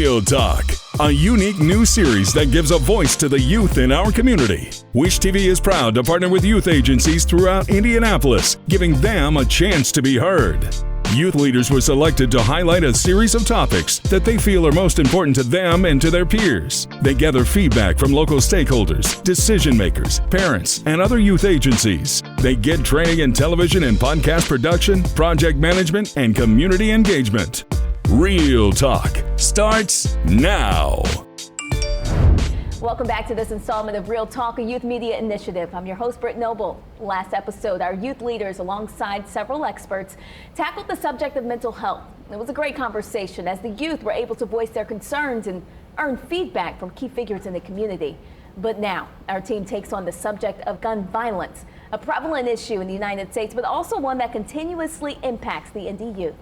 Real Talk, a unique new series that gives a voice to the youth in our community. Wish TV is proud to partner with youth agencies throughout Indianapolis, giving them a chance to be heard. Youth leaders were selected to highlight a series of topics that they feel are most important to them and to their peers. They gather feedback from local stakeholders, decision makers, parents, and other youth agencies. They get training in television and podcast production, project management, and community engagement. Real Talk starts now. Welcome back to this installment of Real Talk, a youth media initiative. I'm your host, Britt Noble. Last episode, our youth leaders, alongside several experts, tackled the subject of mental health. It was a great conversation as the youth were able to voice their concerns and earn feedback from key figures in the community. But now, our team takes on the subject of gun violence, a prevalent issue in the United States, but also one that continuously impacts the Indy youth.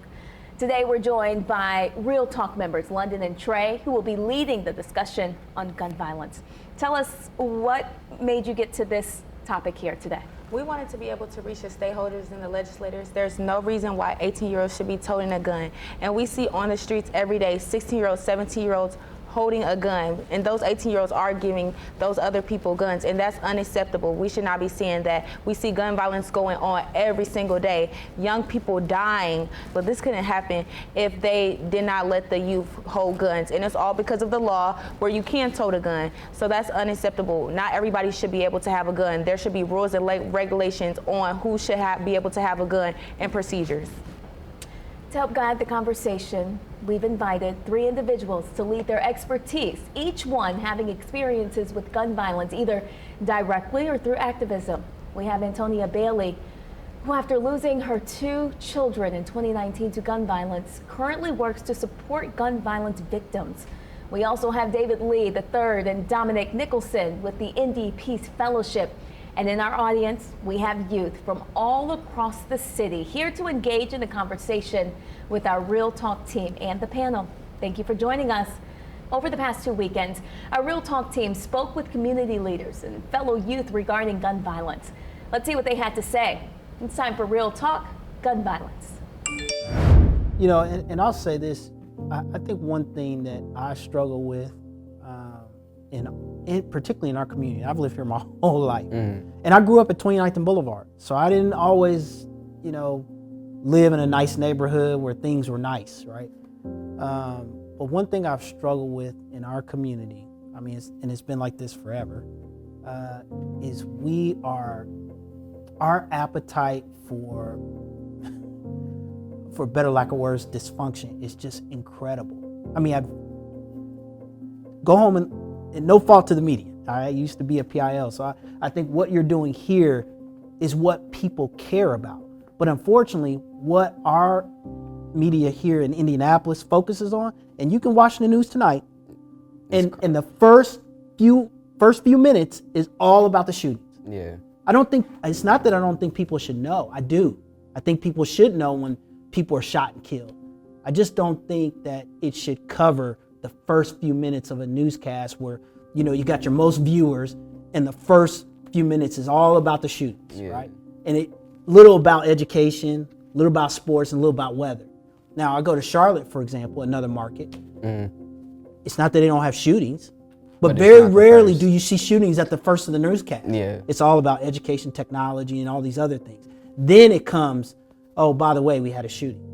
Today, we're joined by Real Talk members London and Trey, who will be leading the discussion on gun violence. Tell us what made you get to this topic here today. We wanted to be able to reach the stakeholders and the legislators. There's no reason why 18-year-olds should be toting a gun. And we see on the streets every day 16-year-olds, 17-year-olds holding a gun, and those 18-year-olds are giving those other people guns, and that's unacceptable. We should not be seeing that. We see gun violence going on every single day, young people dying, but this couldn't happen if they did not let the youth hold guns, and it's all because of the law where you can tote a gun, so that's unacceptable. Not everybody should be able to have a gun. There should be rules and regulations on who should be able to have a gun and procedures. To help guide the conversation, we've invited 3 individuals to lead their expertise, each one having experiences with gun violence, either directly or through activism. We have Antonia Bailey, who after losing her 2 children in 2019 to gun violence, currently works to support gun violence victims. We also have David Lee III and Dominic Nicholson with the Indy Peace Fellowship. And in our audience, we have youth from all across the city here to engage in the conversation with our Real Talk team and the panel. Thank you for joining us. Over the past 2 weekends, our Real Talk team spoke with community leaders and fellow youth regarding gun violence. Let's see what they had to say. It's time for Real Talk, gun violence. You know, and I'll say this, I think one thing that I struggle with, particularly in our community, I've lived here my whole life, and I grew up at 29th and Boulevard, so I didn't always, live in a nice neighborhood where things were nice, right? But one thing I've struggled with in our community, and it's been like this forever, is our appetite for better lack of words, dysfunction is just incredible. I go home and no fault to the media. I used to be a PIL, so I think what you're doing here is what people care about. But unfortunately, what our media here in Indianapolis focuses on, and you can watch the news tonight, and the first few minutes is all about the shootings. Yeah. It's not that I don't think people should know. I do. I think people should know when people are shot and killed. I just don't think that it should cover the first few minutes of a newscast where, you got your most viewers and the first few minutes is all about the shootings, right? And little about education, little about sports, and little about weather. Now, I go to Charlotte, for example, another market. It's not that they don't have shootings, but very rarely do you see shootings at the first of the newscast. Yeah. It's all about education, technology, and all these other things. Then it comes, oh, by the way, we had a shooting.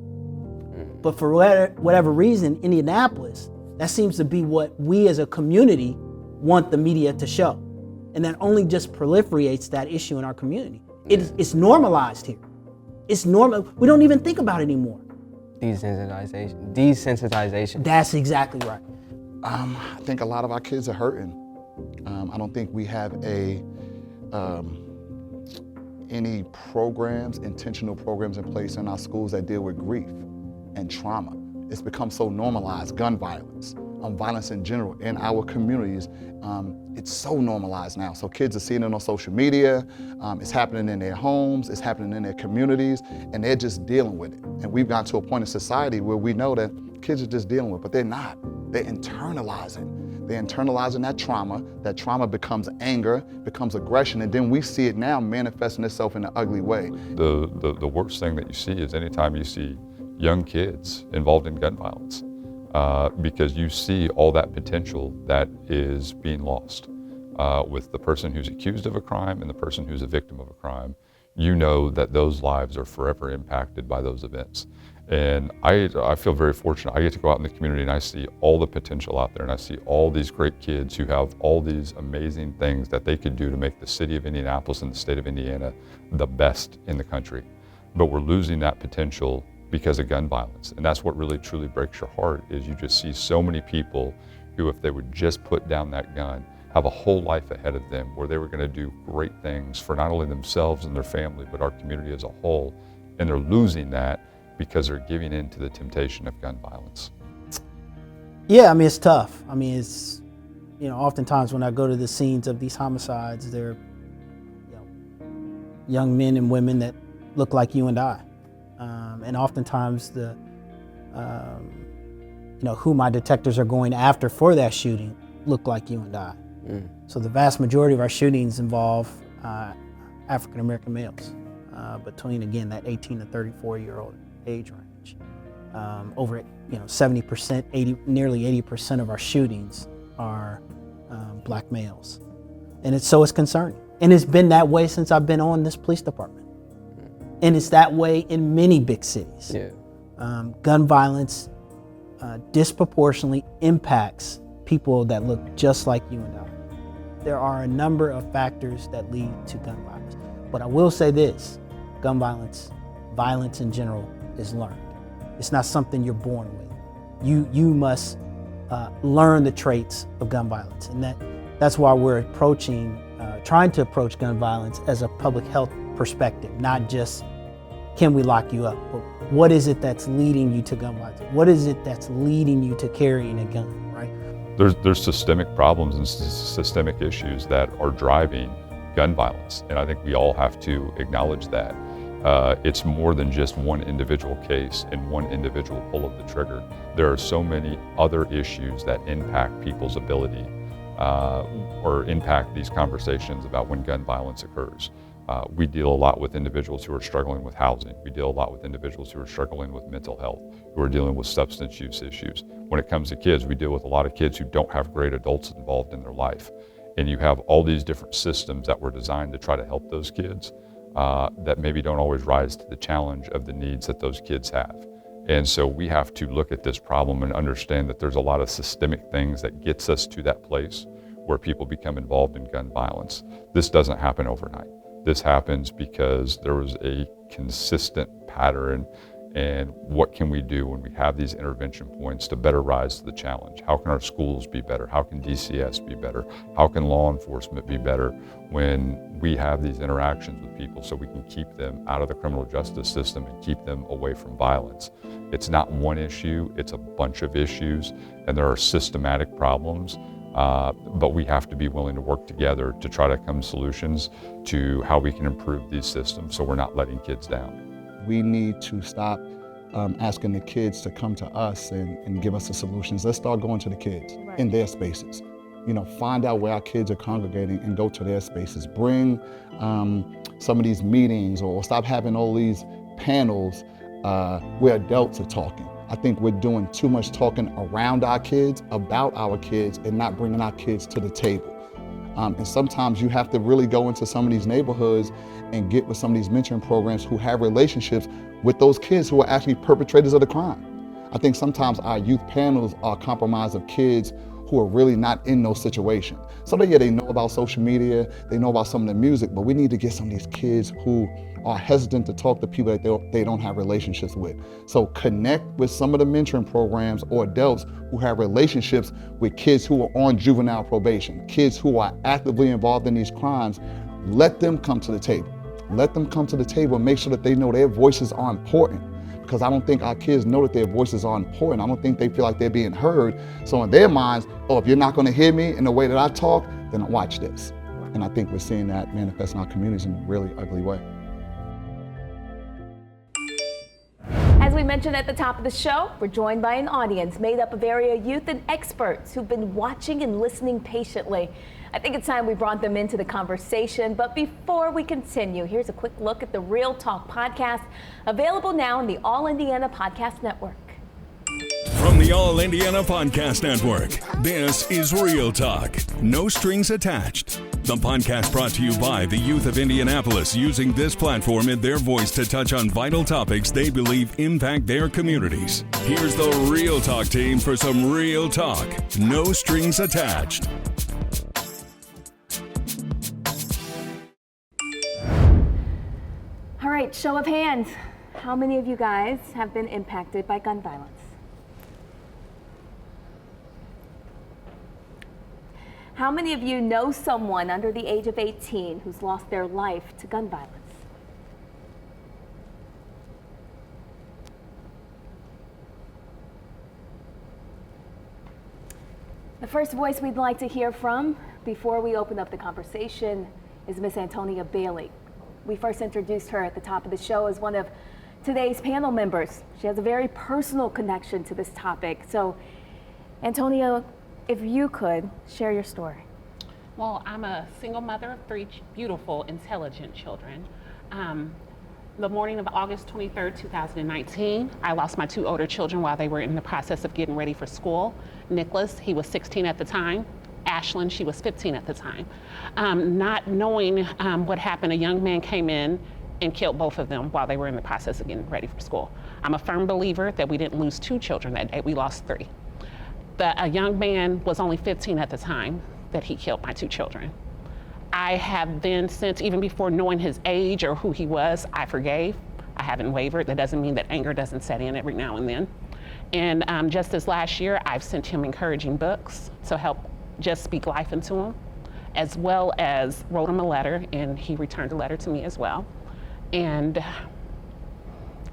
But for whatever reason, Indianapolis, that seems to be what we as a community want the media to show. And that only just proliferates that issue in our community. It's normalized here. It's normal. We don't even think about it anymore. Desensitization. That's exactly right. I think a lot of our kids are hurting. I don't think we have any programs, intentional programs in place in our schools that deal with grief and trauma. It's become so normalized, gun violence, violence in general in our communities. It's so normalized now. So kids are seeing it on social media, it's happening in their homes, it's happening in their communities, and they're just dealing with it. And we've gotten to a point in society where we know that kids are just dealing with it, but they're not. They're internalizing. They're internalizing that trauma. That trauma becomes anger, becomes aggression, and then we see it now manifesting itself in an ugly way. The worst thing that you see is anytime you see young kids involved in gun violence. because you see all that potential that is being lost with the person who's accused of a crime and the person who's a victim of a crime. You know that those lives are forever impacted by those events. And I feel very fortunate. I get to go out in the community and I see all the potential out there, and I see all these great kids who have all these amazing things that they could do to make the city of Indianapolis and the state of Indiana the best in the country. But we're losing that potential because of gun violence. And that's what really truly breaks your heart, is you just see so many people who, if they would just put down that gun, have a whole life ahead of them where they were going to do great things for not only themselves and their family, but our community as a whole. And they're losing that because they're giving in to the temptation of gun violence. Yeah, I mean, it's tough. I mean, it's, oftentimes when I go to the scenes of these homicides, they're, young men and women that look like you and I. And oftentimes who my detectives are going after for that shooting look like you and I. So the vast majority of our shootings involve African-American males between, again, that 18 to 34-year-old age range. Over 70%, nearly 80% of our shootings are black males. And it's concerning. And it's been that way since I've been on this police department. And it's that way in many big cities. Yeah. Gun violence disproportionately impacts people that look just like you and I. There are a number of factors that lead to gun violence. But I will say this, gun violence in general, is learned. It's not something you're born with. You must learn the traits of gun violence. And that's why we're trying to approach gun violence as a public health perspective, not just can we lock you up, but what is it that's leading you to gun violence? What is it that's leading you to carrying a gun, right? There's systemic problems and systemic issues that are driving gun violence, and I think we all have to acknowledge that. It's more than just one individual case and one individual pull of the trigger. There are so many other issues that impact people's ability or impact these conversations about when gun violence occurs. We deal a lot with individuals who are struggling with housing. We deal a lot with individuals who are struggling with mental health, who are dealing with substance use issues. When it comes to kids, we deal with a lot of kids who don't have great adults involved in their life. And you have all these different systems that were designed to try to help those kids that maybe don't always rise to the challenge of the needs that those kids have. And so we have to look at this problem and understand that there's a lot of systemic things that gets us to that place where people become involved in gun violence. This doesn't happen overnight. This happens because there was a consistent pattern. And what can we do when we have these intervention points to better rise to the challenge? How can our schools be better? How can DCS be better? How can law enforcement be better when we have these interactions with people so we can keep them out of the criminal justice system and keep them away from violence? It's not one issue, it's a bunch of issues, and there are systematic problems, but we have to be willing to work together to try to come to solutions to how we can improve these systems so we're not letting kids down. We need to stop asking the kids to come to us and give us the solutions. Let's start going to the kids in their spaces. Find out where our kids are congregating and go to their spaces. Bring some of these meetings, or stop having all these panels where adults are talking. I think we're doing too much talking around our kids, about our kids, and not bringing our kids to the table. And sometimes you have to really go into some of these neighborhoods and get with some of these mentoring programs who have relationships with those kids who are actually perpetrators of the crime. I think sometimes our youth panels are compromised of kids who are really not in those situations. So they know about social media, they know about some of the music, but we need to get some of these kids who are hesitant to talk to people that they don't have relationships with. So connect with some of the mentoring programs or adults who have relationships with kids who are on juvenile probation, kids who are actively involved in these crimes. Let them come to the table. Let them come to the table and make sure that they know their voices are important. Because I don't think our kids know that their voices are important. I don't think they feel like they're being heard. So in their minds, if you're not going to hear me in the way that I talk, then watch this. And I think we're seeing that manifest in our communities in a really ugly way. As we mentioned at the top of the show, we're joined by an audience made up of area youth and experts who've been watching and listening patiently. I think it's time we brought them into the conversation, but before we continue, here's a quick look at the Real Talk podcast, available now on the All Indiana Podcast Network. From From the All Indiana Podcast Network, this is Real Talk, no strings attached. The podcast brought to you by the youth of Indianapolis, using this platform and their voice to touch on vital topics they believe impact their communities. Here's the Real Talk team for some real talk, no strings attached. All right, show of hands. How many of you guys have been impacted by gun violence? How many of you know someone under the age of 18 who's lost their life to gun violence? The first voice we'd like to hear from before we open up the conversation is Miss Antonia Bailey. We first introduced her at the top of the show as one of today's panel members. She has a very personal connection to this topic. So, Antonia, if you could share your story. Well, I'm a single mother of 3 beautiful, intelligent children. The morning of August 23rd, 2019, I lost my 2 older children while they were in the process of getting ready for school. Nicholas, he was 16 at the time. Ashlyn, she was 15 at the time. Not knowing what happened, a young man came in and killed both of them while they were in the process of getting ready for school. I'm a firm believer that we didn't lose 2 children that day, we lost 3. A young man was only 15 at the time that he killed my 2 children. I have then since, even before knowing his age or who he was, I forgave. I haven't wavered. That doesn't mean that anger doesn't set in every now and then. And just this last year, I've sent him encouraging books to help just speak life into him, as well as wrote him a letter, and he returned a letter to me as well. And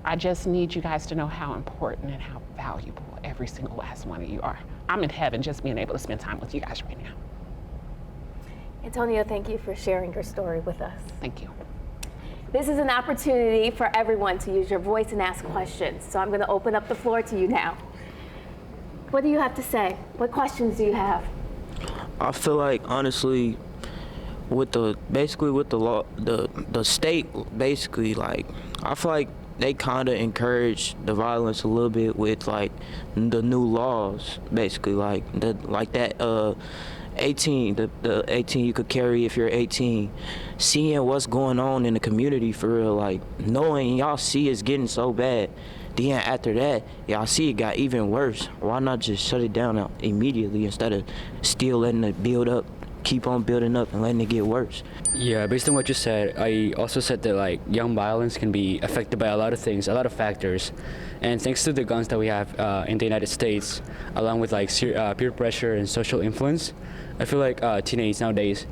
I just need you guys to know how important and how valuable every single last one of you are. I'm in heaven just being able to spend time with you guys right now. Antonia, thank you for sharing your story with us. Thank you. This is an opportunity for everyone to use your voice and ask questions. So I'm going to open up the floor to you now. What do you have to say? What questions do you have? I feel like, honestly, with the law, the state, basically, like, I feel like they kind of encourage the violence a little bit with, like, the new laws, basically, like that 18, the 18 you could carry if you're 18, seeing what's going on in the community for real, like, knowing y'all see it's getting so bad. Then after that, y'all see it got even worse. Why not just shut it down immediately instead of still letting it build up, keep on building up and letting it get worse? Yeah, based on what you said, I also said that, like, young violence can be affected by a lot of things, a lot of factors. And thanks to the guns that we have in the United States, along with, like, peer pressure and social influence, I feel like teenagers nowadays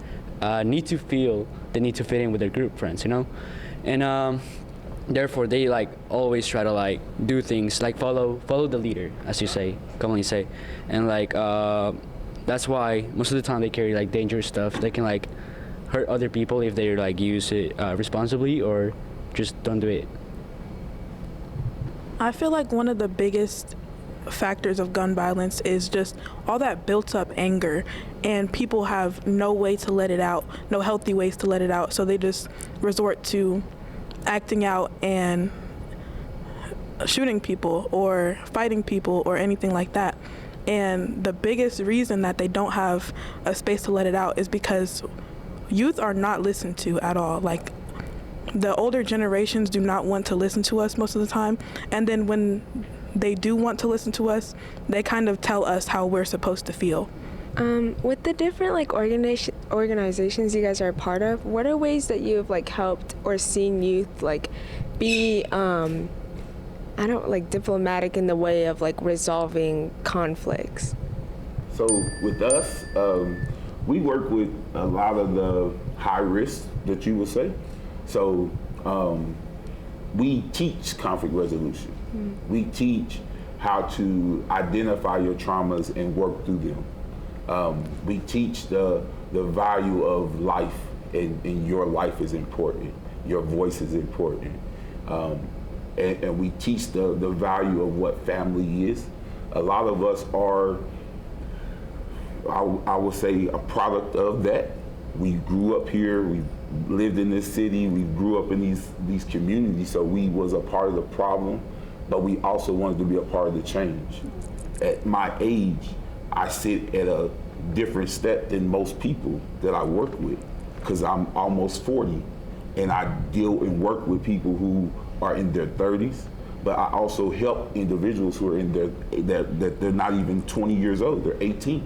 need to feel the need to fit in with their group friends, you know? And therefore, they, like, always try to, like, do things like follow the leader, as you say, commonly say. And, like, that's why most of the time they carry, like, dangerous stuff. They can, like, hurt other people if they, like, use it responsibly or just don't do it. I feel like one of the biggest factors of gun violence is just all that built up anger, and people have no way to let it out, no healthy ways to let it out, so they just resort to acting out and shooting people or fighting people or anything like that. And the biggest reason that they don't have a space to let it out is because youth are not listened to at all. Like, the older generations do not want to listen to us most of the time, and then when they do want to listen to us, they kind of tell us how we're supposed to feel. With the different, like, organizations you guys are a part of, what are ways that you've, like, helped or seen youth, like, be diplomatic in the way of, like, resolving conflicts? So with us, we work with a lot of the high risk that you would say. So we teach conflict resolution. We teach how to identify your traumas and work through them. We teach the value of life, and your life is important. Your voice is important. And we teach the value of what family is. A lot of us are, I would say, a product of that. We grew up here, we lived in this city, we grew up in these communities, so we was a part of the problem, but we also wanted to be a part of the change. at my age, I sit at a different step than most people that I work with, because I'm almost 40, and I deal and work with people who are in their 30s, but I also help individuals who are in that they're not even 20 years old, they're 18.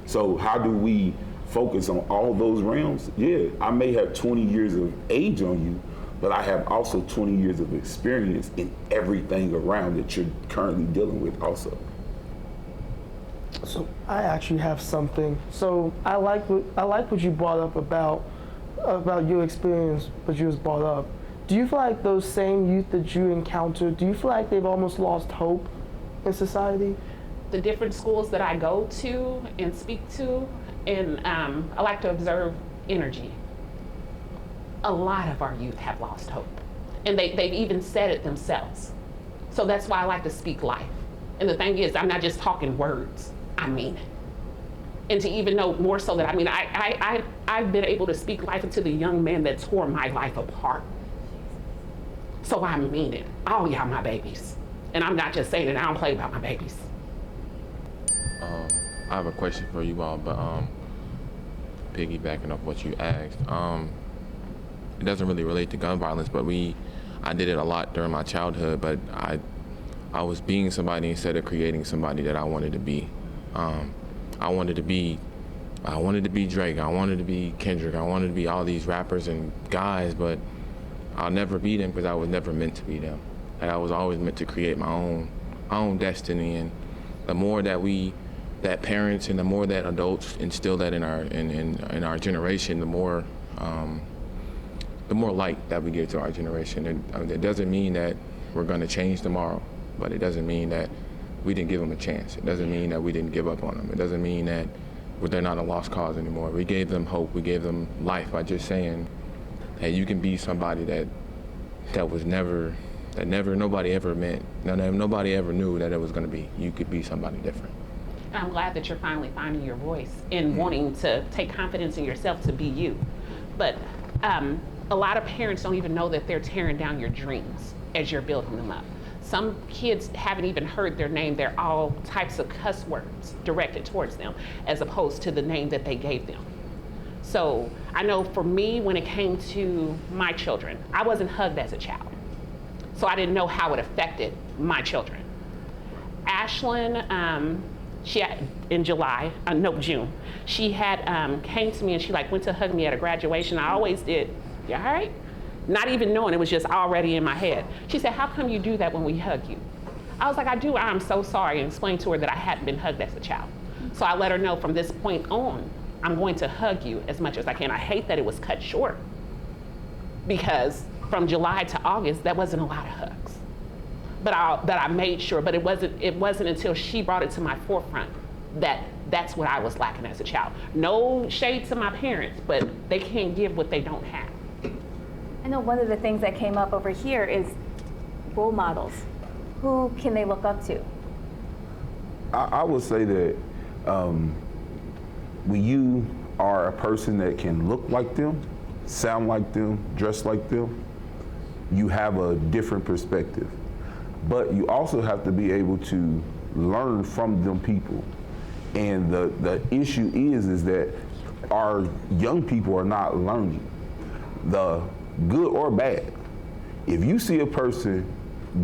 So how do we focus on all those realms? Yeah, I may have 20 years of age on you, but I have also 20 years of experience in everything around that you're currently dealing with also. So I actually have something. So I like what you brought up about your experience, what you was brought up. Do you feel like those same youth that you encountered, do you feel like they've almost lost hope in society? The different schools that I go to and speak to, and I like to observe energy. A lot of our youth have lost hope, and they've even said it themselves. So that's why I like to speak life. And the thing is, I'm not just talking words, I mean it. And to even know more so that, I mean, I've been able to speak life into the young man that tore my life apart. So I mean it. All y'all my babies. And I'm not just saying it, I don't play about my babies. I have a question for you all, but piggybacking off what you asked, it doesn't really relate to gun violence, but I did it a lot during my childhood, but I was being somebody instead of creating somebody that I wanted to be. I wanted to be Drake, I wanted to be Kendrick, I wanted to be all these rappers and guys, but I'll never be them because I was never meant to be them. And I was always meant to create my own destiny. And the more that parents and the more that adults instill that in our generation, the more light that we give to our generation. It doesn't mean that we're going to change tomorrow, but it doesn't mean that we didn't give them a chance. It doesn't mean that we didn't give up on them. It doesn't mean that they're not a lost cause anymore. We gave them hope. We gave them life by just saying, hey, you can be somebody that nobody ever meant, nobody ever knew that it was going to be. You could be somebody different. And I'm glad that you're finally finding your voice and wanting to take confidence in yourself to be you. But a lot of parents don't even know that they're tearing down your dreams as you're building them up. Some kids haven't even heard their name. They're all types of cuss words directed towards them as opposed to the name that they gave them. So I know for me, when it came to my children, I wasn't hugged as a child. So I didn't know how it affected my children. Ashlyn, she had, in June, she had came to me and she went to hug me at a graduation. I always did, you all right? Not even knowing, it was just already in my head. She said, how come you do that when we hug you? I was like, I do, I'm so sorry, and explained to her that I hadn't been hugged as a child. So I let her know from this point on, I'm going to hug you as much as I can. I hate that it was cut short, because from July to August, that wasn't a lot of hugs. But I made sure, but it wasn't until she brought it to my forefront that that's what I was lacking as a child. No shade to my parents, but they can't give what they don't have. I know one of the things that came up over here is role models. Who can they look up to? I would say that when you are a person that can look like them, sound like them, dress like them, you have a different perspective. But you also have to be able to learn from them people. And the issue is that our young people are not learning, the good or bad. If you see a person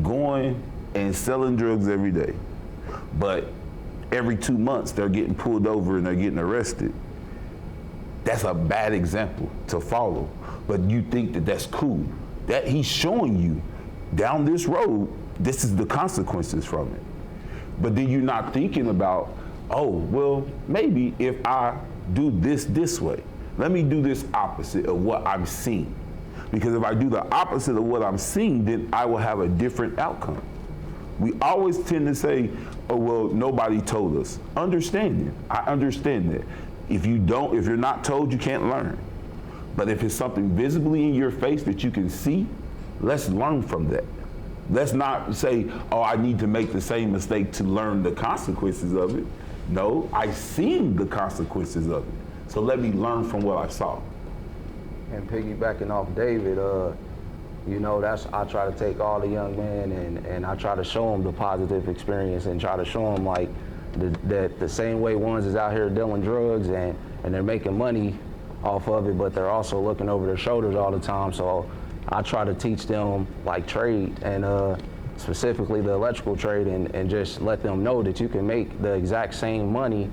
going and selling drugs every day, but every 2 months they're getting pulled over and they're getting arrested, that's a bad example to follow. But you think that that's cool. That he's showing you down this road, this is the consequences from it. But then you're not thinking about, oh, well, maybe if I do this way, let me do this opposite of what I'm seeing. Because if I do the opposite of what I'm seeing, then I will have a different outcome. We always tend to say, oh, well, nobody told us. Understanding, I understand that. If you're not told, you can't learn. But if it's something visibly in your face that you can see, let's learn from that. Let's not say, oh, I need to make the same mistake to learn the consequences of it. No, I've seen the consequences of it. So let me learn from what I saw. And piggybacking off David, I try to take all the young men and I try to show them the positive experience and try to show them That the same way ones is out here dealing drugs and they're making money off of it, but they're also looking over their shoulders all the time. So I try to teach them like trade and specifically the electrical trade and just let them know that you can make the exact same money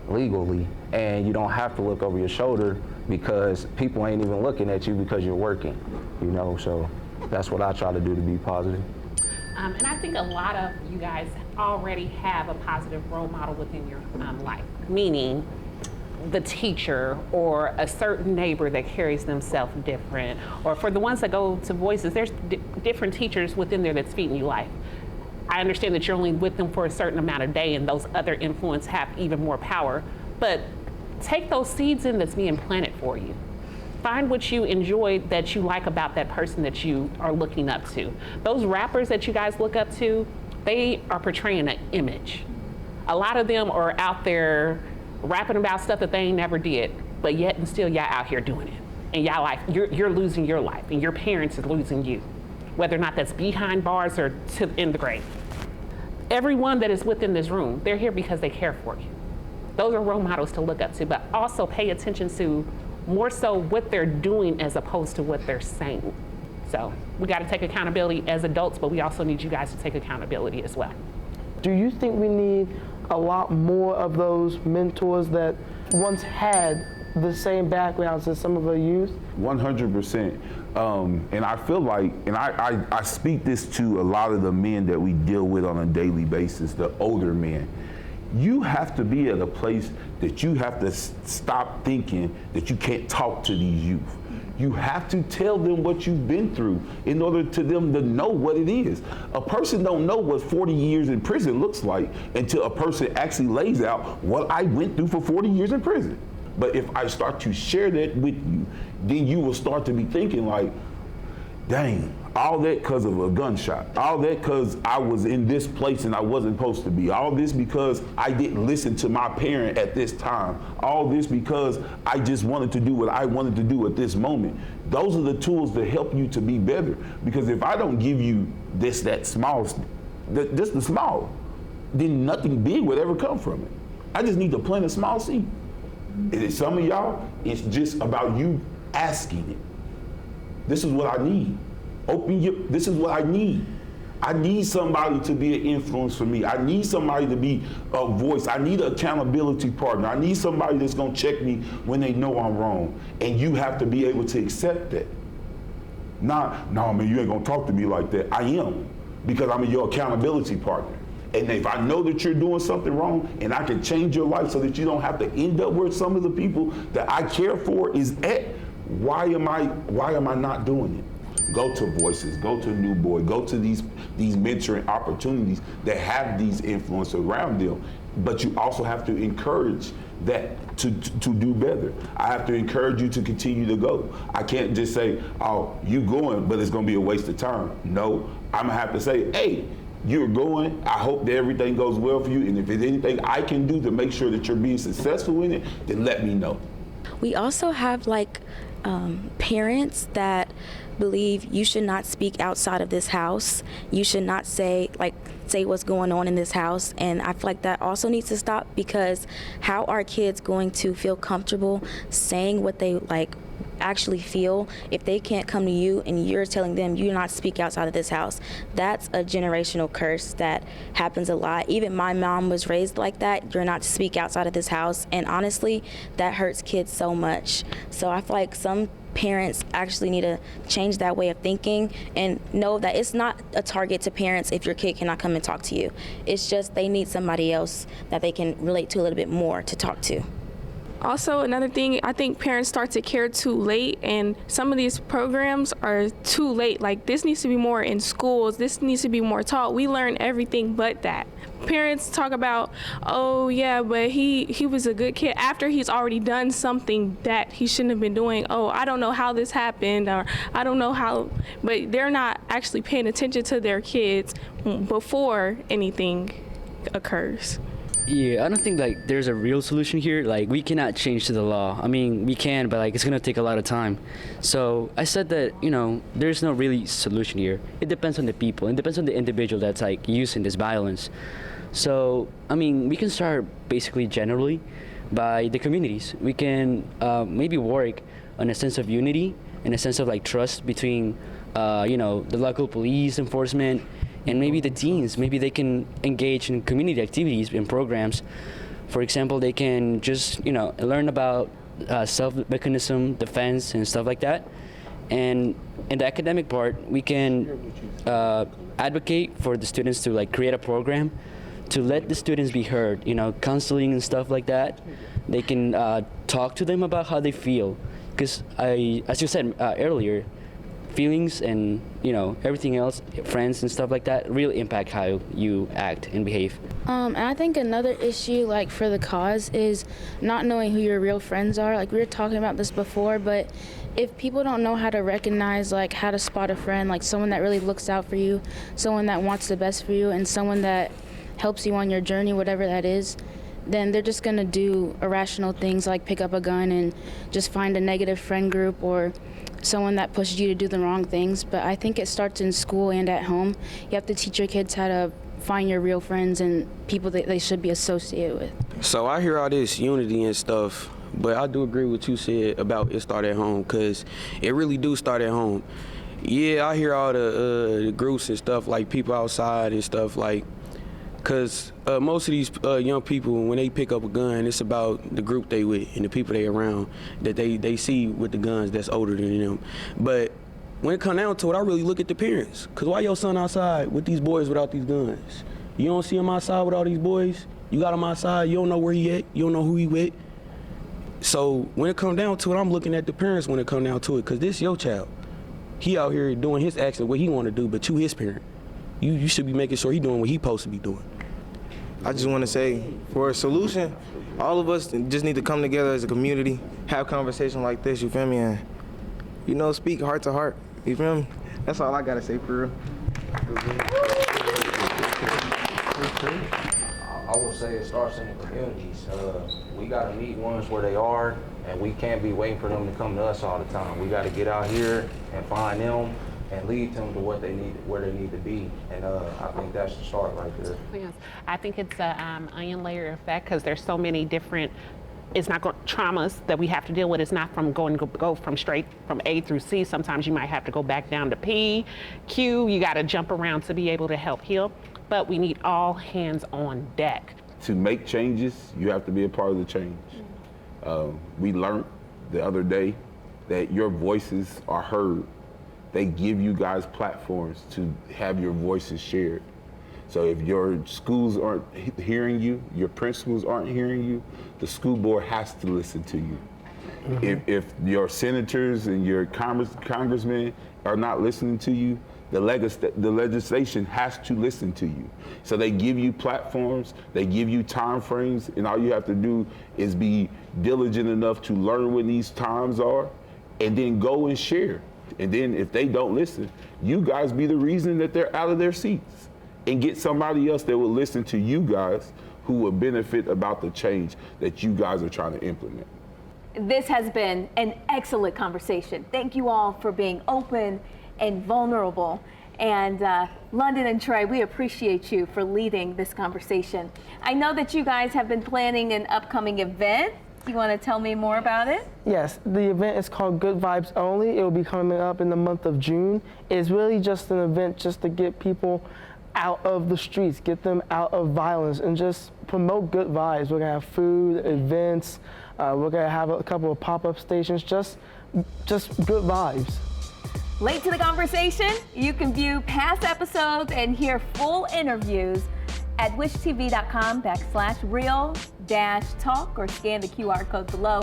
legally and you don't have to look over your shoulder because people ain't even looking at you because you're working, you know, so that's what I try to do to be positive. And I think a lot of you guys already have a positive role model within your life, meaning the teacher or a certain neighbor that carries themselves different, or for the ones that go to Voices, there's different teachers within there that's feeding you life. I understand that you're only with them for a certain amount of day and those other influences have even more power, but take those seeds in that's being planted for you. Find what you enjoy that you like about that person that you are looking up to. Those rappers that you guys look up to, they are portraying an image. A lot of them are out there rapping about stuff that they ain't never did, but yet and still y'all out here doing it. And y'all life, you're losing your life and your parents are losing you, whether or not that's behind bars or in the grave. Everyone that is within this room, they're here because they care for you. Those are role models to look up to, but also pay attention to more so what they're doing as opposed to what they're saying. So we got to take accountability as adults, but we also need you guys to take accountability as well. Do you think we need a lot more of those mentors that once had the same backgrounds as some of our youth? 100%. And I feel like, and I speak this to a lot of the men that we deal with on a daily basis, the older men. You have to be at a place that you have to stop thinking that you can't talk to these youth. You have to tell them what you've been through in order to them to know what it is. A person don't know what 40 years in prison looks like until a person actually lays out what I went through for 40 years in prison. But if I start to share that with you, then you will start to be thinking like, dang, all that because of a gunshot. All that because I was in this place and I wasn't supposed to be. All this because I didn't listen to my parent at this time. All this because I just wanted to do what I wanted to do at this moment. Those are the tools that help you to be better. Because if I don't give you that small, just the small, then nothing big would ever come from it. I just need to plant a small seed. And some of y'all, it's just about you asking it. This is what I need. This is what I need. I need somebody to be an influence for me. I need somebody to be a voice. I need an accountability partner. I need somebody that's gonna check me when they know I'm wrong. And you have to be able to accept that. No, man, you ain't gonna talk to me like that. I am, because I'm your accountability partner. And if I know that you're doing something wrong and I can change your life so that you don't have to end up where some of the people that I care for is at, why am I not doing it? Go to Voices, go to New Boy, go to these mentoring opportunities that have these influences around them. But you also have to encourage that to do better. I have to encourage you to continue to go. I can't just say, oh, you going, but it's gonna be a waste of time. No, I'm gonna have to say, hey, you're going, I hope that everything goes well for you, and if there's anything I can do to make sure that you're being successful in it, then let me know. We also have parents that believe you should not speak outside of this house. You should not say what's going on in this house. And I feel like that also needs to stop, because how are kids going to feel comfortable saying what they actually feel if they can't come to you and you're telling them you not speak outside of this house? That's a generational curse that happens a lot. Even my mom was raised like that. You're not to speak outside of this house. And honestly, that hurts kids so much. So I feel like some parents actually need to change that way of thinking and know that it's not a target to parents if your kid cannot come and talk to you. It's just they need somebody else that they can relate to a little bit more to talk to. Also, another thing, I think parents start to care too late, and some of these programs are too late. This needs to be more in schools. This needs to be more taught. We learn everything but that. Parents talk about, oh yeah, but he was a good kid after he's already done something that he shouldn't have been doing. Oh, I don't know how this happened, or I don't know how, but they're not actually paying attention to their kids before anything occurs. Yeah, I don't think there's a real solution here. We cannot change to the law. I mean, we can, but it's gonna take a lot of time. So I said that, there's no really solution here. It depends on the people. It depends on the individual that's using this violence. So, I mean, we can start basically generally by the communities. We can maybe work on a sense of unity and a sense of like trust between, the local police enforcement and maybe the teens. Maybe they can engage in community activities and programs. For example, they can just, learn about self-mechanism, defense, and stuff like that. And in the academic part, we can advocate for the students to like create a program to let the students be heard, counseling and stuff like that. They can talk to them about how they feel. Because as you said earlier, feelings and everything else, friends and stuff like that, really impact how you act and behave. And I think another issue, like for the cause, is not knowing who your real friends are. Like we were talking about this before, but if people don't know how to recognize, like how to spot a friend, like someone that really looks out for you, someone that wants the best for you, and someone that helps you on your journey, whatever that is, then they're just gonna do irrational things like pick up a gun and just find a negative friend group or someone that pushes you to do the wrong things. But I think it starts in school and at home. You have to teach your kids how to find your real friends and people that they should be associated with. So I hear all this unity and stuff, but I do agree with what you said about it start at home, because it really do start at home. Yeah, I hear all the groups and stuff, like people outside and stuff, like, because most of these young people, when they pick up a gun, it's about the group they with and the people they around that they see with the guns that's older than them. But when it come down to it, I really look at the parents. Because why your son outside with these boys without these guns? You don't see him outside with all these boys? You got him outside, you don't know where he at, you don't know who he with. So when it come down to it, I'm looking at the parents when it come down to it, because this your child. He out here doing his action, what he want to do, but you his parent. You should be making sure he doing what he supposed to be doing. I just want to say, for a solution, all of us just need to come together as a community, have conversation like this, you feel me, and, speak heart to heart, you feel me? That's all I got to say, for real. I would say it starts in the communities. We got to meet ones where they are, and we can't be waiting for them to come to us all the time. We got to get out here and find them and lead them to what they need, where they need to be. And I think that's the start right there. Yes. I think it's an onion layer effect, because there's so many different traumas that we have to deal with. It's not from go from straight from A through C. Sometimes you might have to go back down to P, Q. You got to jump around to be able to help heal. But we need all hands on deck. To make changes, you have to be a part of the change. We learned the other day that your voices are heard. They give you guys platforms to have your voices shared. So if your schools aren't hearing you, your principals aren't hearing you, the school board has to listen to you. Mm-hmm. If your senators and your congressmen are not listening to you, the legislation has to listen to you. So they give you platforms, they give you time frames, and all you have to do is be diligent enough to learn when these times are, and then go and share. And then if they don't listen, you guys be the reason that they're out of their seats, and get somebody else that will listen to you guys who will benefit about the change that you guys are trying to implement. This has been an excellent conversation. Thank you all for being open and vulnerable. And London and Trey, we appreciate you for leading this conversation. I know that you guys have been planning an upcoming event. You want to tell me more about it? Yes, the event is called Good Vibes Only. It will be coming up in the month of June. It's really just an event just to get people out of the streets, get them out of violence, and just promote good vibes. We're gonna have food, events. We're gonna have a couple of pop-up stations, just good vibes. Late to the conversation? You can view past episodes and hear full interviews at wishtv.com/real-talk or scan the QR code below.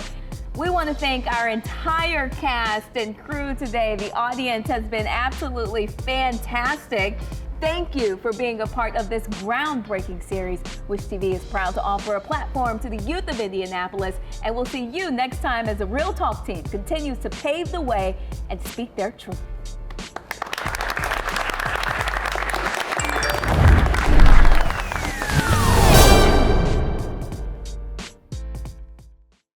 We want to thank our entire cast and crew today. The audience has been absolutely fantastic. Thank you for being a part of this groundbreaking series. Wish TV is proud to offer a platform to the youth of Indianapolis, and we'll see you next time as the Real Talk team continues to pave the way and speak their truth.